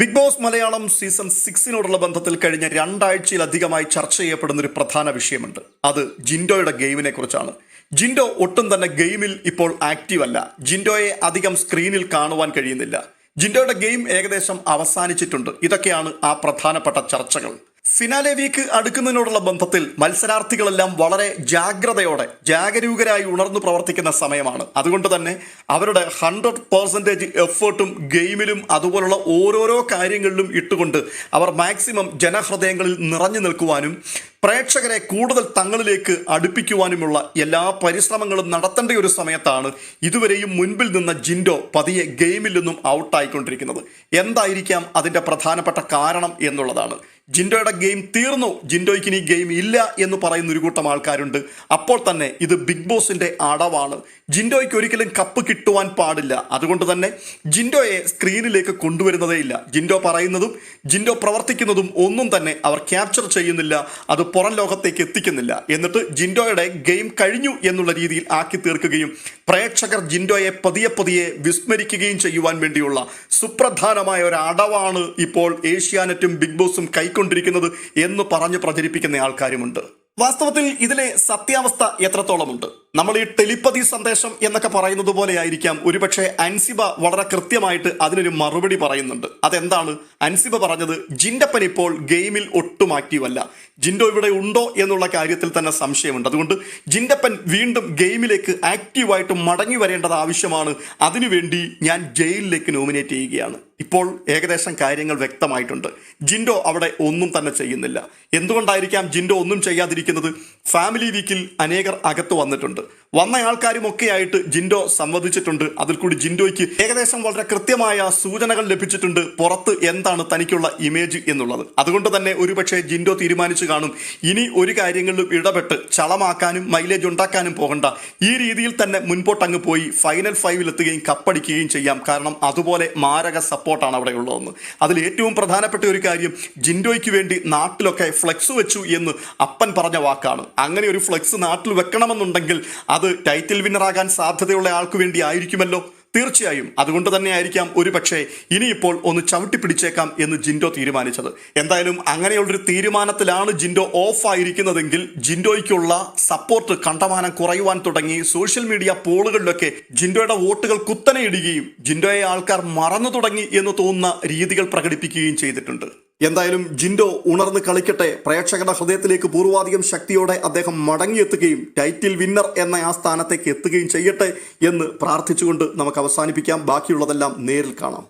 Big boss Malayalam season 6 ബന്ധത്തിൽ കഴിഞ്ഞ രണ്ടാഴ്ചയിലധികമായി ചർച്ച ചെയ്യപ്പെടുന്ന ഒരു പ്രധാന വിഷയമുണ്ട്. അത് ജിൻഡോയുടെ ഗെയിമിനെ കുറിച്ചാണ്. ജിൻഡോ ഒട്ടും തന്നെ ഗെയിമിൽ ഇപ്പോൾ ആക്റ്റീവ് അല്ല. ജിൻഡോയെ അധികം സ്ക്രീനിൽ കാണുവാൻ കഴിയുന്നില്ല. ജിൻഡോയുടെ ഗെയിം ഏകദേശം അവസാനിച്ചിട്ടുണ്ട്. ഇതൊക്കെയാണ് ആ പ്രധാനപ്പെട്ട ചർച്ചകൾ. ഫിനാലെ വീക്ക് അടുക്കുന്നതിനോടുള്ള ബന്ധത്തിൽ മത്സരാർത്ഥികളെല്ലാം വളരെ ജാഗരൂകരായി ഉണർന്നു പ്രവർത്തിക്കുന്ന സമയമാണ്. അതുകൊണ്ട് തന്നെ അവരുടെ 100% എഫേർട്ടും ഗെയിമിലും അതുപോലുള്ള ഓരോരോ കാര്യങ്ങളിലും ഇട്ടുകൊണ്ട് അവർ മാക്സിമം ജനഹൃദയങ്ങളിൽ നിറഞ്ഞു നിൽക്കുവാനും പ്രേക്ഷകരെ കൂടുതൽ തങ്ങളിലേക്ക് അടുപ്പിക്കുവാനുമുള്ള എല്ലാ പരിശ്രമങ്ങളും നടത്തേണ്ട ഒരു സമയത്താണ് ഇതുവരെയും മുൻപിൽ നിന്ന ജിൻഡോ പതിയെ ഗെയിമിൽ നിന്നും ഔട്ടായിക്കൊണ്ടിരിക്കുന്നത്. എന്തായിരിക്കാം അതിൻ്റെ പ്രധാനപ്പെട്ട കാരണം എന്നുള്ളതാണ്. ജിൻഡോയുടെ ഗെയിം തീർന്നു, ജിൻഡോയ്ക്ക് ഇനി ഗെയിം ഇല്ല എന്ന് പറയുന്ന ഒരു കൂട്ടം ആൾക്കാരുണ്ട്. അപ്പോൾ തന്നെ ഇത് ബിഗ് ബോസിന്റെ അടവാണ്. ജിൻഡോയ്ക്ക് ഒരിക്കലും കപ്പ് കിട്ടുവാൻ പാടില്ല. അതുകൊണ്ട് തന്നെ ജിൻഡോയെ സ്ക്രീനിലേക്ക് കൊണ്ടുവരുന്നതേ ഇല്ല. ജിൻഡോ പറയുന്നതും ജിൻഡോ പ്രവർത്തിക്കുന്നതും ഒന്നും തന്നെ അവർ ക്യാപ്ചർ ചെയ്യുന്നില്ല, അത് പുറം ലോകത്തേക്ക് എത്തിക്കുന്നില്ല. എന്നിട്ട് ജിൻഡോയുടെ ഗെയിം കഴിഞ്ഞു എന്നുള്ള രീതിയിൽ ആക്കി തീർക്കുകയും പ്രേക്ഷകർ ജിൻഡോയെ പതിയെ വിസ്മരിക്കുകയും ചെയ്യുവാൻ വേണ്ടിയുള്ള സുപ്രധാനമായ ഒരു അടവാണ് ഇപ്പോൾ ഏഷ്യാനെറ്റും ബിഗ് ബോസും കൈക്കൊണ്ടിരിക്കുന്നത് എന്ന് പറഞ്ഞ് പ്രചരിപ്പിക്കുന്ന ആൾക്കാരുമുണ്ട്. വാസ്തവത്തിൽ ഇതിലെ സത്യാവസ്ഥ എത്രത്തോളമുണ്ട്? നമ്മൾ ഈ ടെലിപ്പതി സന്ദേശം എന്നൊക്കെ പറയുന്നത് പോലെ ആയിരിക്കാം ഒരുപക്ഷെ അൻസിബ വളരെ കൃത്യമായിട്ട് അതിനൊരു മറുപടി പറയുന്നുണ്ട്. അതെന്താണ് അൻസിബ പറഞ്ഞത്? ജിൻഡപ്പൻ ഇപ്പോൾ ഗെയിമിൽ ഒട്ടും ആക്റ്റീവല്ല. ജിൻഡോ ഇവിടെ ഉണ്ടോ എന്നുള്ള കാര്യത്തിൽ തന്നെ സംശയമുണ്ട്. അതുകൊണ്ട് ജിൻഡപ്പൻ വീണ്ടും ഗെയിമിലേക്ക് ആക്റ്റീവായിട്ട് മടങ്ങി വരേണ്ടത് ആവശ്യമാണ്. അതിനുവേണ്ടി ഞാൻ ജയിലിലേക്ക് നോമിനേറ്റ് ചെയ്യുകയാണ്. ഇപ്പോൾ ഏകദേശം കാര്യങ്ങൾ വ്യക്തമായിട്ടുണ്ട്. ജിൻഡോ അവിടെ ഒന്നും തന്നെ ചെയ്യുന്നില്ല. എന്തുകൊണ്ടായിരിക്കാം ജിൻഡോ ഒന്നും ചെയ്യാതിരിക്കുന്നത്? ഫാമിലി വീക്കിൽ അനേകർ അകത്ത് വന്നിട്ടുണ്ട്. വന്ന ആൾക്കാരുമൊക്കെ ആയിട്ട് ജിൻഡോ സംവദിച്ചിട്ടുണ്ട്. അതിൽ കൂടി ജിൻഡോയ്ക്ക് ഏകദേശം വളരെ കൃത്യമായ സൂചനകൾ ലഭിച്ചിട്ടുണ്ട് പുറത്ത് എന്താണ് തനിക്കുള്ള ഇമേജ് എന്നുള്ളത്. അതുകൊണ്ട് തന്നെ ഒരുപക്ഷെ ജിൻഡോ തീരുമാനിച്ചു കാണും, ഇനി ഒരു കാര്യങ്ങളിലും ഇടപെട്ട് ചളമാക്കാനും മൈലേജ് ഉണ്ടാക്കാനും പോകണ്ട, ഈ രീതിയിൽ തന്നെ മുൻപോട്ടങ്ങ് പോയി ഫൈനൽ 5 എത്തുകയും കപ്പടിക്കുകയും ചെയ്യാം. കാരണം അതുപോലെ മാരക സപ്പോർട്ടാണ് അവിടെ ഉള്ളതെന്ന്. അതിൽ ഏറ്റവും പ്രധാനപ്പെട്ട ഒരു കാര്യം, ജിൻഡോയ്ക്ക് വേണ്ടി നാട്ടിലൊക്കെ ഫ്ലെക്സ് വെച്ചു എന്ന് അപ്പൻ പറഞ്ഞ വാക്കാണ്. അങ്ങനെ ഒരു ഫ്ലെക്സ് നാട്ടിൽ വെക്കണമെന്നുണ്ടെങ്കിൽ അത് ടൈറ്റിൽ വിന്നറാകാൻ സാധ്യതയുള്ള ആൾക്ക് വേണ്ടി ആയിരിക്കുമല്ലോ. തീർച്ചയായും അതുകൊണ്ട് തന്നെ ആയിരിക്കാം ഒരു പക്ഷേ ഇനിയിപ്പോൾ ഒന്ന് ചവിട്ടി പിടിച്ചേക്കാം എന്ന് ജിൻഡോ തീരുമാനിച്ചത്. എന്തായാലും അങ്ങനെയുള്ളൊരു തീരുമാനത്തിലാണ് ജിൻഡോ ഓഫ് ആയിരിക്കുന്നതെങ്കിൽ ജിൻഡോയ്ക്കുള്ള സപ്പോർട്ട് കണ്ടമാനം കുറയുവാൻ തുടങ്ങി. സോഷ്യൽ മീഡിയ പോളുകളിലൊക്കെ ജിൻഡോയുടെ വോട്ടുകൾ കുത്തനെ ഇടുകയും ജിൻഡോയെ ആൾക്കാർ മറന്നു തുടങ്ങി എന്ന് തോന്നുന്ന രീതികൾ പ്രകടിപ്പിക്കുകയും ചെയ്തിട്ടുണ്ട്. എന്തായാലും ജിൻഡോ ഉണർന്ന് കളിക്കട്ടെ. പ്രേക്ഷകരുടെ ഹൃദയത്തിലേക്ക് പൂർവാധികം ശക്തിയോടെ അദ്ദേഹം മടങ്ങിയെത്തുകയും ടൈറ്റിൽ വിന്നർ എന്ന ആ സ്ഥാനത്തേക്ക് എത്തുകയും ചെയ്യട്ടെ എന്ന് പ്രാർത്ഥിച്ചുകൊണ്ട് നമുക്ക് അവസാനിപ്പിക്കാം. ബാക്കിയുള്ളതെല്ലാം നേരിൽ കാണാം.